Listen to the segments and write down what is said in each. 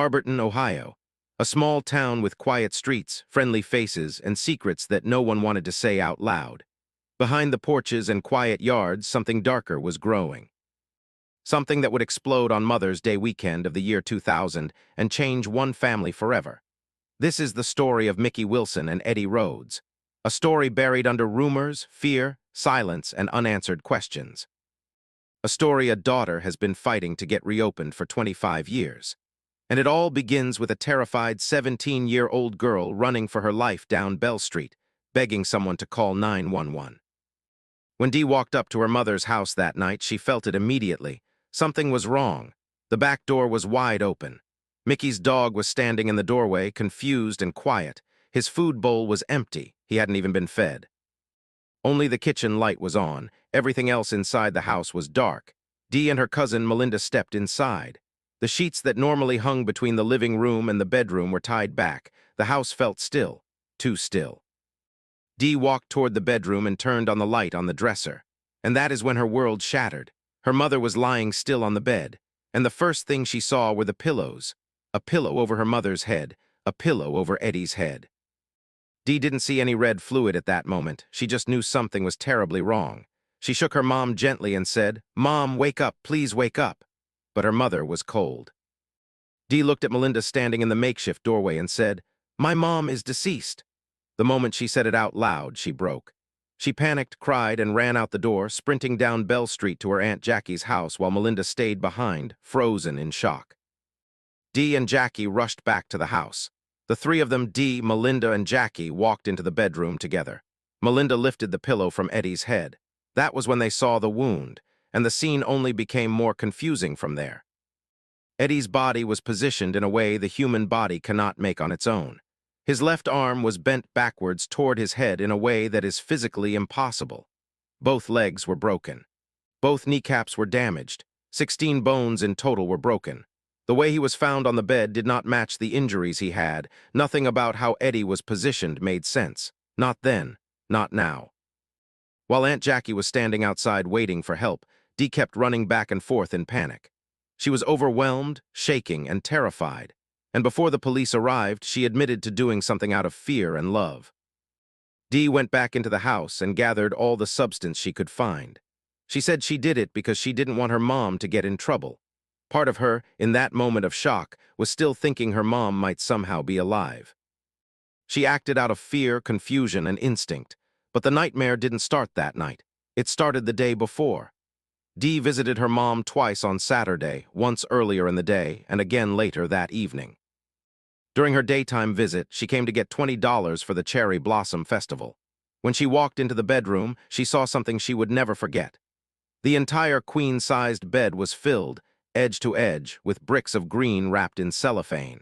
Barberton, Ohio, a small town with quiet streets, friendly faces, and secrets that no one wanted to say out loud. Behind the porches and quiet yards, something darker was growing. Something that would explode on Mother's Day weekend of the year 2000 and change one family forever. This is the story of Mickey Wilson and Eddie Rhodes, a story buried under rumors, fear, silence, and unanswered questions. A story a daughter has been fighting to get reopened for 25 years. And it all begins with a terrified 17-year-old girl running for her life down Bell Street, begging someone to call 911. When Dee walked up to her mother's house that night, she felt it immediately. Something was wrong. The back door was wide open. Mickey's dog was standing in the doorway, confused and quiet. His food bowl was empty. He hadn't even been fed. Only the kitchen light was on. Everything else inside the house was dark. Dee and her cousin Melinda stepped inside. The sheets that normally hung between the living room and the bedroom were tied back. The house felt still, too still. Dee walked toward the bedroom and turned on the light on the dresser. And that is when her world shattered. Her mother was lying still on the bed, and the first thing she saw were the pillows. A pillow over her mother's head, a pillow over Eddie's head. Dee didn't see any red fluid at that moment. She just knew something was terribly wrong. She shook her mom gently and said, "Mom, wake up, please wake up." But her mother was cold. Dee looked at Melinda standing in the makeshift doorway and said, "My mom is deceased." The moment she said it out loud, she broke. She panicked, cried, and ran out the door, sprinting down Bell Street to her Aunt Jackie's house while Melinda stayed behind, frozen in shock. Dee and Jackie rushed back to the house. The three of them, Dee, Melinda, and Jackie, walked into the bedroom together. Melinda lifted the pillow from Eddie's head. That was when they saw the wound, and the scene only became more confusing from there. Eddie's body was positioned in a way the human body cannot make on its own. His left arm was bent backwards toward his head in a way that is physically impossible. Both legs were broken. Both kneecaps were damaged. 16 bones in total were broken. The way he was found on the bed did not match the injuries he had. Nothing about how Eddie was positioned made sense. Not then, not now. While Aunt Jackie was standing outside waiting for help, Dee kept running back and forth in panic. She was overwhelmed, shaking, and terrified. And before the police arrived, she admitted to doing something out of fear and love. Dee went back into the house and gathered all the substance she could find. She said she did it because she didn't want her mom to get in trouble. Part of her, in that moment of shock, was still thinking her mom might somehow be alive. She acted out of fear, confusion, and instinct. But the nightmare didn't start that night. It started the day before. Dee visited her mom twice on Saturday, once earlier in the day, and again later that evening. During her daytime visit, she came to get $20 for the Cherry Blossom Festival. When she walked into the bedroom, she saw something she would never forget. The entire queen-sized bed was filled, edge to edge, with bricks of green wrapped in cellophane.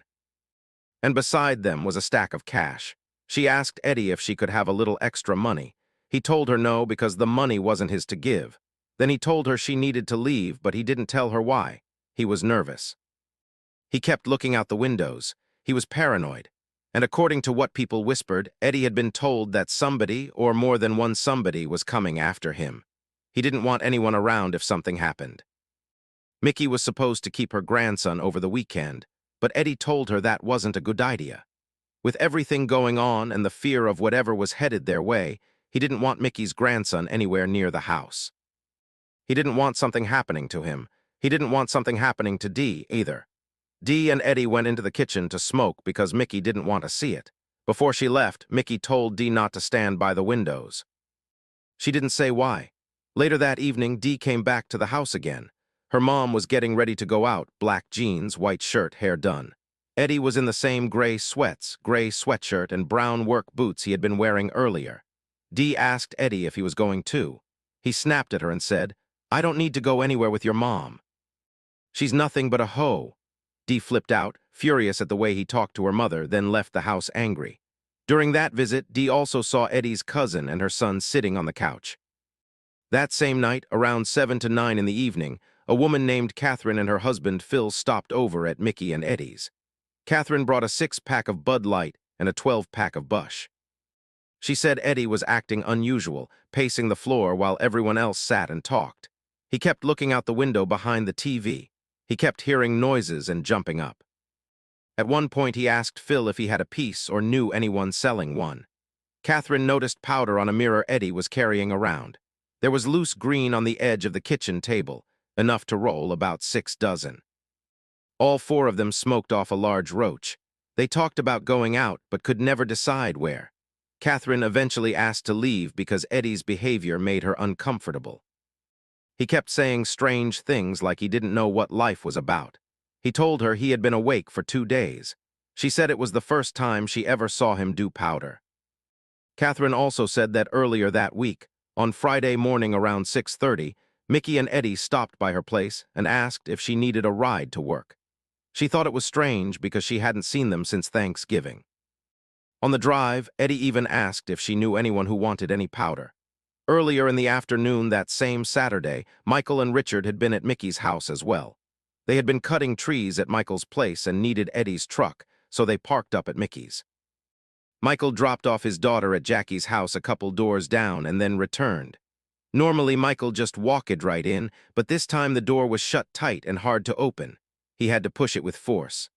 And beside them was a stack of cash. She asked Eddie if she could have a little extra money. He told her no because the money wasn't his to give. Then he told her she needed to leave, but he didn't tell her why. He was nervous. He kept looking out the windows. He was paranoid. And according to what people whispered, Eddie had been told that somebody, or more than one somebody, was coming after him. He didn't want anyone around if something happened. Mickey was supposed to keep her grandson over the weekend, but Eddie told her that wasn't a good idea. With everything going on and the fear of whatever was headed their way, he didn't want Mickey's grandson anywhere near the house. He didn't want something happening to him. He didn't want something happening to Dee either. Dee and Eddie went into the kitchen to smoke because Mickey didn't want to see it. Before she left, Mickey told Dee not to stand by the windows. She didn't say why. Later that evening, Dee came back to the house again. Her mom was getting ready to go out, black jeans, white shirt, hair done. Eddie was in the same gray sweats, gray sweatshirt, and brown work boots he had been wearing earlier. Dee asked Eddie if he was going too. He snapped at her and said, "I don't need to go anywhere with your mom. She's nothing but a hoe." Dee flipped out, furious at the way he talked to her mother, then left the house angry. During that visit, Dee also saw Eddie's cousin and her son sitting on the couch. That same night, around 7 to 9 in the evening, a woman named Catherine and her husband Phil stopped over at Mickey and Eddie's. Catherine brought a 6-pack of Bud Light and a 12-pack of Busch. She said Eddie was acting unusual, pacing the floor while everyone else sat and talked. He kept looking out the window behind the TV. He kept hearing noises and jumping up. At one point, he asked Phil if he had a piece or knew anyone selling one. Catherine noticed powder on a mirror Eddie was carrying around. There was loose green on the edge of the kitchen table, enough to roll about 6 dozen. All 4 of them smoked off a large roach. They talked about going out, but could never decide where. Catherine eventually asked to leave because Eddie's behavior made her uncomfortable. He kept saying strange things like he didn't know what life was about. He told her he had been awake for 2 days. She said it was the first time she ever saw him do powder. Catherine also said that earlier that week, on Friday morning around 6:30, Mickey and Eddie stopped by her place and asked if she needed a ride to work. She thought it was strange because she hadn't seen them since Thanksgiving. On the drive, Eddie even asked if she knew anyone who wanted any powder. Earlier in the afternoon that same Saturday, Michael and Richard had been at Mickey's house as well. They had been cutting trees at Michael's place and needed Eddie's truck, so they parked up at Mickey's. Michael dropped off his daughter at Jackie's house a couple doors down and then returned. Normally, Michael just walked right in, but this time the door was shut tight and hard to open. He had to push it with force.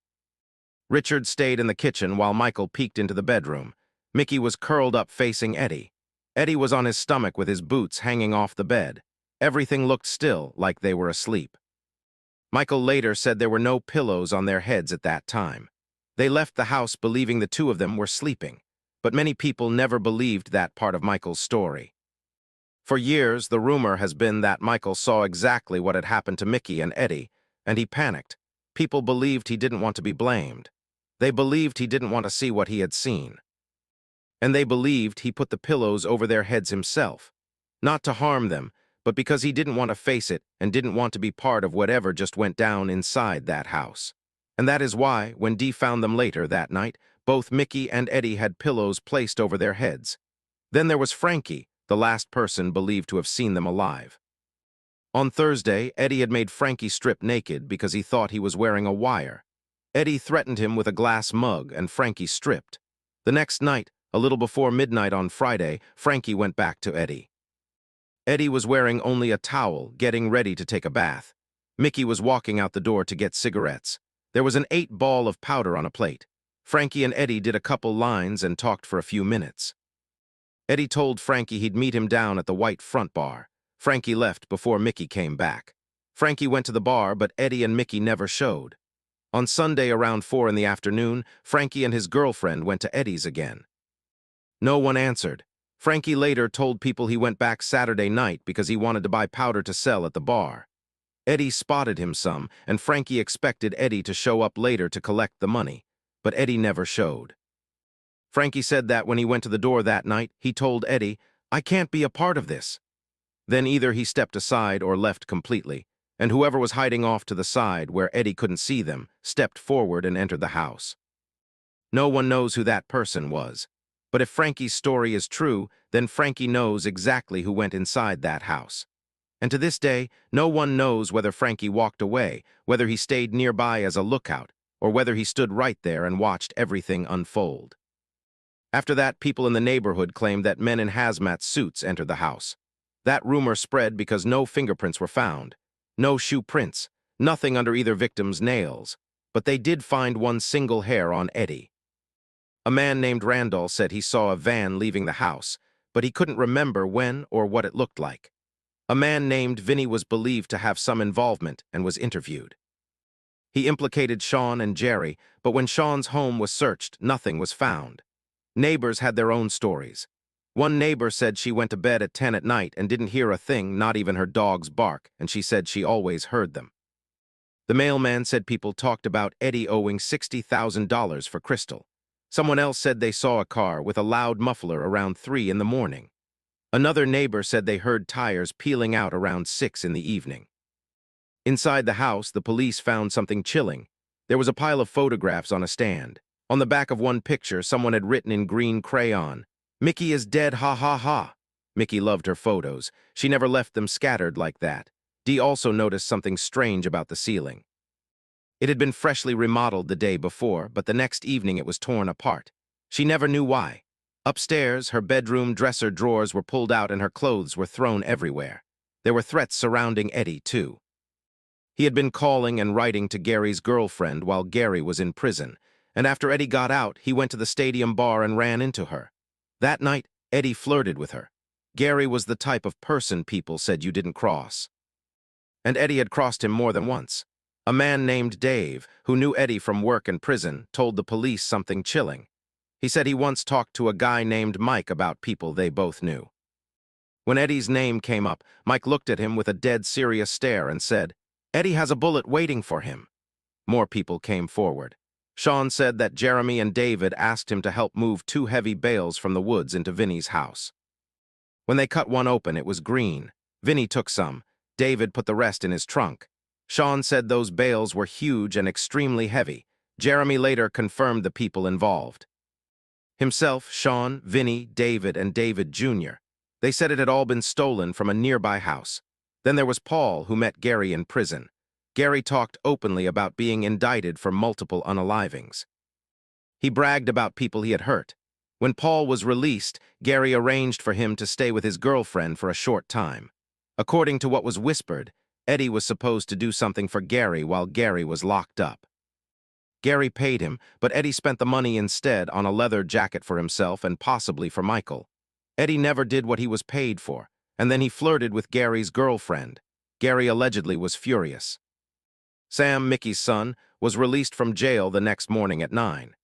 Richard stayed in the kitchen while Michael peeked into the bedroom. Mickey was curled up facing Eddie. Eddie was on his stomach with his boots hanging off the bed. Everything looked still, like they were asleep. Michael later said there were no pillows on their heads at that time. They left the house believing the 2 of them were sleeping, but many people never believed that part of Michael's story. For years, the rumor has been that Michael saw exactly what had happened to Mickey and Eddie, and he panicked. People believed he didn't want to be blamed. They believed he didn't want to see what he had seen. And they believed he put the pillows over their heads himself, not to harm them, but because he didn't want to face it and didn't want to be part of whatever just went down inside that house. And that is why, when Dee found them later that night, both Mickey and Eddie had pillows placed over their heads. Then there was Frankie, the last person believed to have seen them alive. On Thursday, Eddie had made Frankie strip naked because he thought he was wearing a wire. Eddie threatened him with a glass mug, and Frankie stripped. The next night, a little before midnight on Friday, Frankie went back to Eddie. Eddie was wearing only a towel, getting ready to take a bath. Mickey was walking out the door to get cigarettes. There was an 8-ball of powder on a plate. Frankie and Eddie did a couple lines and talked for a few minutes. Eddie told Frankie he'd meet him down at the white front bar. Frankie left before Mickey came back. Frankie went to the bar, but Eddie and Mickey never showed. On Sunday around 4 in the afternoon, Frankie and his girlfriend went to Eddie's again. No one answered. Frankie later told people he went back Saturday night because he wanted to buy powder to sell at the bar. Eddie spotted him some, and Frankie expected Eddie to show up later to collect the money, but Eddie never showed. Frankie said that when he went to the door that night, he told Eddie, "I can't be a part of this." Then either he stepped aside or left completely, and whoever was hiding off to the side where Eddie couldn't see them stepped forward and entered the house. No one knows who that person was, but if Frankie's story is true, then Frankie knows exactly who went inside that house. And to this day, no one knows whether Frankie walked away, whether he stayed nearby as a lookout, or whether he stood right there and watched everything unfold. After that, people in the neighborhood claimed that men in hazmat suits entered the house. That rumor spread because no fingerprints were found, no shoe prints, nothing under either victim's nails, but they did find one single hair on Eddie. A man named Randall said he saw a van leaving the house, but he couldn't remember when or what it looked like. A man named Vinny was believed to have some involvement and was interviewed. He implicated Sean and Jerry, but when Sean's home was searched, nothing was found. Neighbors had their own stories. One neighbor said she went to bed at 10 at night and didn't hear a thing, not even her dog's bark, and she said she always heard them. The mailman said people talked about Eddie owing $60,000 for Crystal. Someone else said they saw a car with a loud muffler around 3 in the morning. Another neighbor said they heard tires peeling out around 6 in the evening. Inside the house, the police found something chilling. There was a pile of photographs on a stand. On the back of one picture, someone had written in green crayon, "Mickey is dead, ha ha ha." Mickey loved her photos. She never left them scattered like that. Dee also noticed something strange about the ceiling. It had been freshly remodeled the day before, but the next evening it was torn apart. She never knew why. Upstairs, her bedroom dresser drawers were pulled out and her clothes were thrown everywhere. There were threats surrounding Eddie, too. He had been calling and writing to Gary's girlfriend while Gary was in prison. and after Eddie got out, he went to the stadium bar and ran into her. That night, Eddie flirted with her. Gary was the type of person people said you didn't cross. And Eddie had crossed him more than once. A man named Dave, who knew Eddie from work and prison, told the police something chilling. He said he once talked to a guy named Mike about people they both knew. When Eddie's name came up, Mike looked at him with a dead serious stare and said, "Eddie has a bullet waiting for him." More people came forward. Sean said that Jeremy and David asked him to help move 2 heavy bales from the woods into Vinny's house. When they cut one open, it was green. Vinny took some. David put the rest in his trunk. Sean said those bales were huge and extremely heavy. Jeremy later confirmed the people involved. Himself, Sean, Vinny, David, and David Jr. They said it had all been stolen from a nearby house. Then there was Paul, who met Gary in prison. Gary talked openly about being indicted for multiple unalivings. He bragged about people he had hurt. When Paul was released, Gary arranged for him to stay with his girlfriend for a short time. According to what was whispered, Eddie was supposed to do something for Gary while Gary was locked up. Gary paid him, but Eddie spent the money instead on a leather jacket for himself and possibly for Michael. Eddie never did what he was paid for, and then he flirted with Gary's girlfriend. Gary allegedly was furious. Sam, Mickey's son, was released from jail the next morning at 9.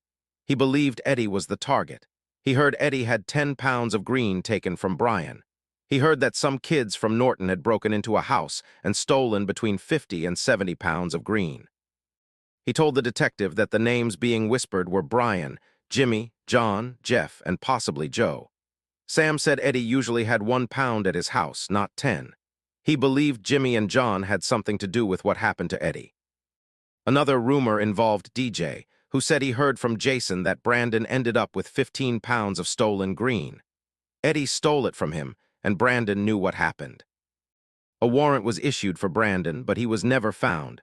He believed Eddie was the target. He heard Eddie had 10 pounds of green taken from Brian. He heard that some kids from Norton had broken into a house and stolen between 50 and 70 pounds of green. He told the detective that the names being whispered were Brian, Jimmy, John, Jeff, and possibly Joe. Sam said Eddie usually had 1 pound at his house, not 10. He believed Jimmy and John had something to do with what happened to Eddie. Another rumor involved DJ, who said he heard from Jason that Brandon ended up with 15 pounds of stolen green. Eddie stole it from him, and Brandon knew what happened. A warrant was issued for Brandon, but he was never found.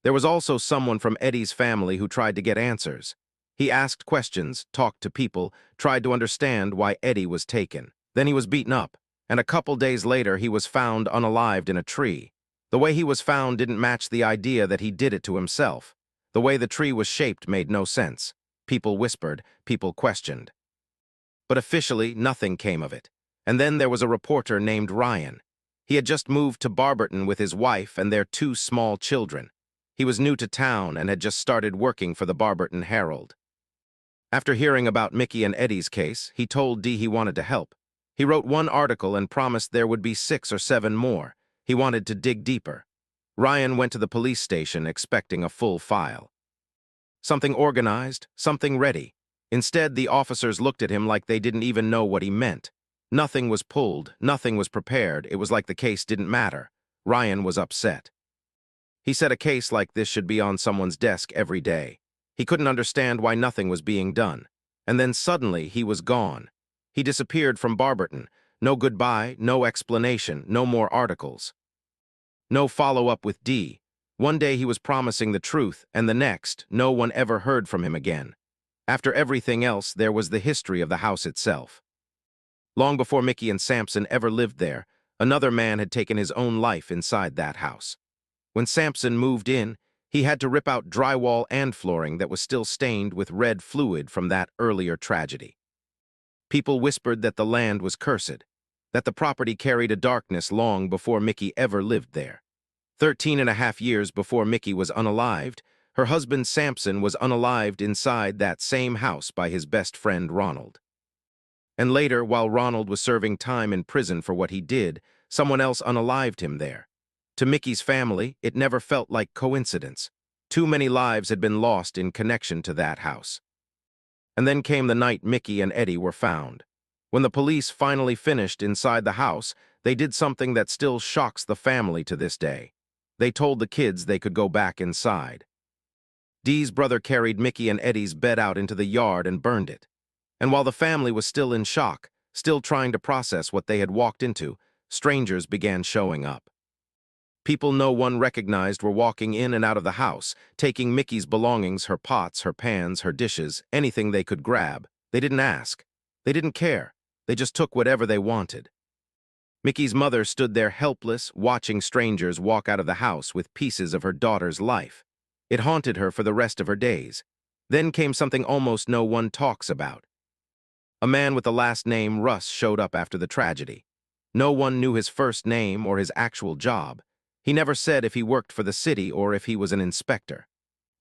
There was also someone from Eddie's family who tried to get answers. He asked questions, talked to people, tried to understand why Eddie was taken. Then he was beaten up, and a couple days later he was found unalived in a tree. The way he was found didn't match the idea that he did it to himself. The way the tree was shaped made no sense. People whispered, people questioned. But officially, nothing came of it. And then there was a reporter named Ryan. He had just moved to Barberton with his wife and their 2 small children. He was new to town and had just started working for the Barberton Herald. After hearing about Mickey and Eddie's case, he told Dee he wanted to help. He wrote 1 article and promised there would be 6 or 7 more. He wanted to dig deeper. Ryan went to the police station expecting a full file. Something organized, something ready. Instead, the officers looked at him like they didn't even know what he meant. Nothing was pulled, nothing was prepared. It was like the case didn't matter. Ryan was upset. He said a case like this should be on someone's desk every day. He couldn't understand why nothing was being done. And then suddenly he was gone. He disappeared from Barberton. No goodbye, no explanation, no more articles. No follow-up with Dee. One day he was promising the truth, and the next, no one ever heard from him again. After everything else, there was the history of the house itself. Long before Mickey and Sampson ever lived there, another man had taken his own life inside that house. When Sampson moved in, he had to rip out drywall and flooring that was still stained with red fluid from that earlier tragedy. People whispered that the land was cursed, that the property carried a darkness long before Mickey ever lived there. 13.5 years before Mickey was unalived, her husband Sampson was unalived inside that same house by his best friend Ronald. And later, while Ronald was serving time in prison for what he did, someone else unalived him there. To Mickey's family, it never felt like coincidence. Too many lives had been lost in connection to that house. And then came the night Mickey and Eddie were found. When the police finally finished inside the house, they did something that still shocks the family to this day. They told the kids they could go back inside. Dee's brother carried Mickey and Eddie's bed out into the yard and burned it. And while the family was still in shock, still trying to process what they had walked into, strangers began showing up. People no one recognized were walking in and out of the house, taking Mickey's belongings, her pots, her pans, her dishes, anything they could grab. They didn't ask. They didn't care. They just took whatever they wanted. Mickey's mother stood there helpless, watching strangers walk out of the house with pieces of her daughter's life. It haunted her for the rest of her days. Then came something almost no one talks about. A man with the last name Russ showed up after the tragedy. No one knew his first name or his actual job. He never said if he worked for the city or if he was an inspector.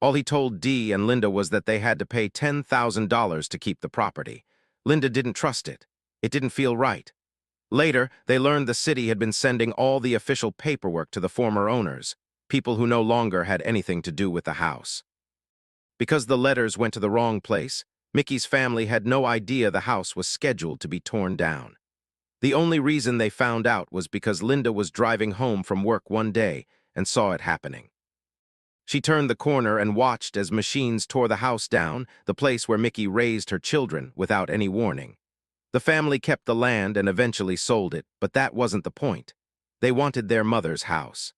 All he told Dee and Linda was that they had to pay $10,000 to keep the property. Linda didn't trust it. It didn't feel right. Later, they learned the city had been sending all the official paperwork to the former owners, people who no longer had anything to do with the house. Because the letters went to the wrong place, Mickey's family had no idea the house was scheduled to be torn down. The only reason they found out was because Linda was driving home from work one day and saw it happening. She turned the corner and watched as machines tore the house down, the place where Mickey raised her children, without any warning. The family kept the land and eventually sold it, but that wasn't the point. They wanted their mother's house.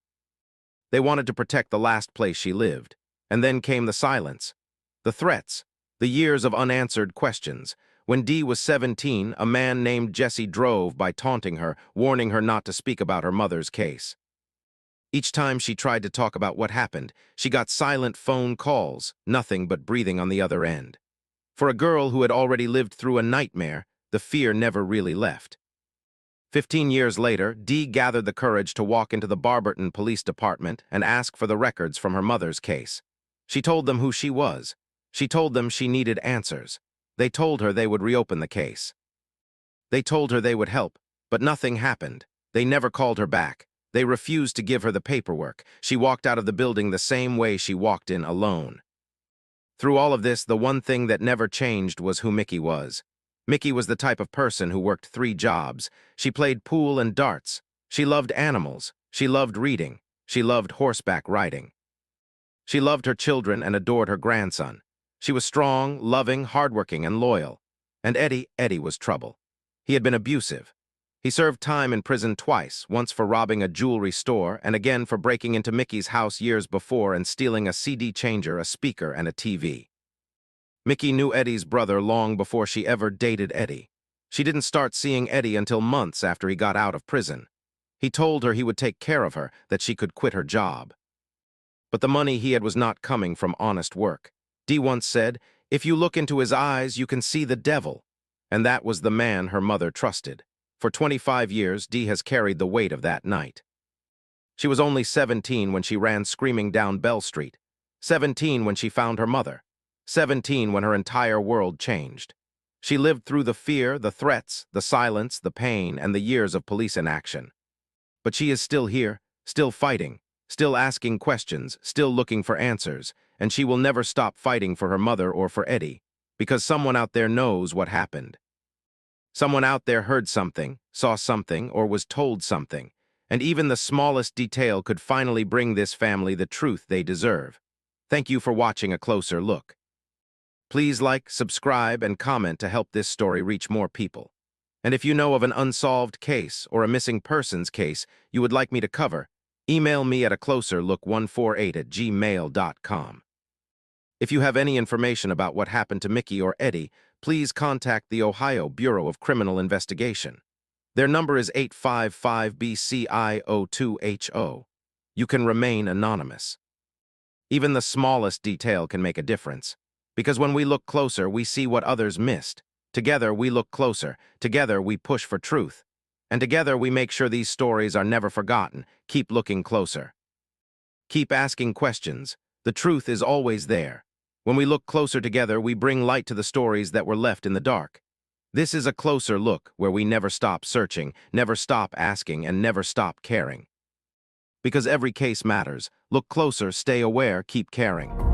They wanted to protect the last place she lived. And then came the silence, the threats, the years of unanswered questions. When Dee was 17, a man named Jesse drove by taunting her, warning her not to speak about her mother's case. Each time she tried to talk about what happened, she got silent phone calls, nothing but breathing on the other end. For a girl who had already lived through a nightmare, the fear never really left. 15 years later, Dee gathered the courage to walk into the Barberton Police Department and ask for the records from her mother's case. She told them who she was. She told them she needed answers. They told her they would reopen the case. They told her they would help, but nothing happened. They never called her back. They refused to give her the paperwork. She walked out of the building the same way she walked in, alone. Through all of this, the one thing that never changed was who Mickey was. Mickey was the type of person who worked 3 jobs. She played pool and darts. She loved animals. She loved reading. She loved horseback riding. She loved her children and adored her grandson. She was strong, loving, hardworking, and loyal. And Eddie was trouble. He had been abusive. He served time in prison twice, once for robbing a jewelry store and again for breaking into Mickey's house years before and stealing a CD changer, a speaker, and a TV. Mickey knew Eddie's brother long before she ever dated Eddie. She didn't start seeing Eddie until months after he got out of prison. He told her he would take care of her, that she could quit her job. But the money he had was not coming from honest work. Dee once said, "If you look into his eyes, you can see the devil." And that was the man her mother trusted. For 25 years, Dee has carried the weight of that night. She was only 17 when she ran screaming down Bell Street. 17 when she found her mother. 17 when her entire world changed. She lived through the fear, the threats, the silence, the pain, and the years of police inaction. But she is still here, still fighting, still asking questions, still looking for answers, and she will never stop fighting for her mother or for Eddie, because someone out there knows what happened. Someone out there heard something, saw something, or was told something, and even the smallest detail could finally bring this family the truth they deserve. Thank you for watching a closer look. Please like, subscribe, and comment to help this story reach more people. And if you know of an unsolved case or a missing persons case you would like me to cover, email me at acloserlook148@gmail.com. If you have any information about what happened to Mickey or Eddie, please contact the Ohio Bureau of Criminal Investigation. Their number is 855-BCI-02HO. You can remain anonymous. Even the smallest detail can make a difference, because when we look closer, we see what others missed. Together, we look closer. Together, we push for truth. And together, we make sure these stories are never forgotten. Keep looking closer. Keep asking questions. The truth is always there. When we look closer together, we bring light to the stories that were left in the dark. This is a closer look where we never stop searching, never stop asking, and never stop caring. Because every case matters. Look closer, stay aware, keep caring.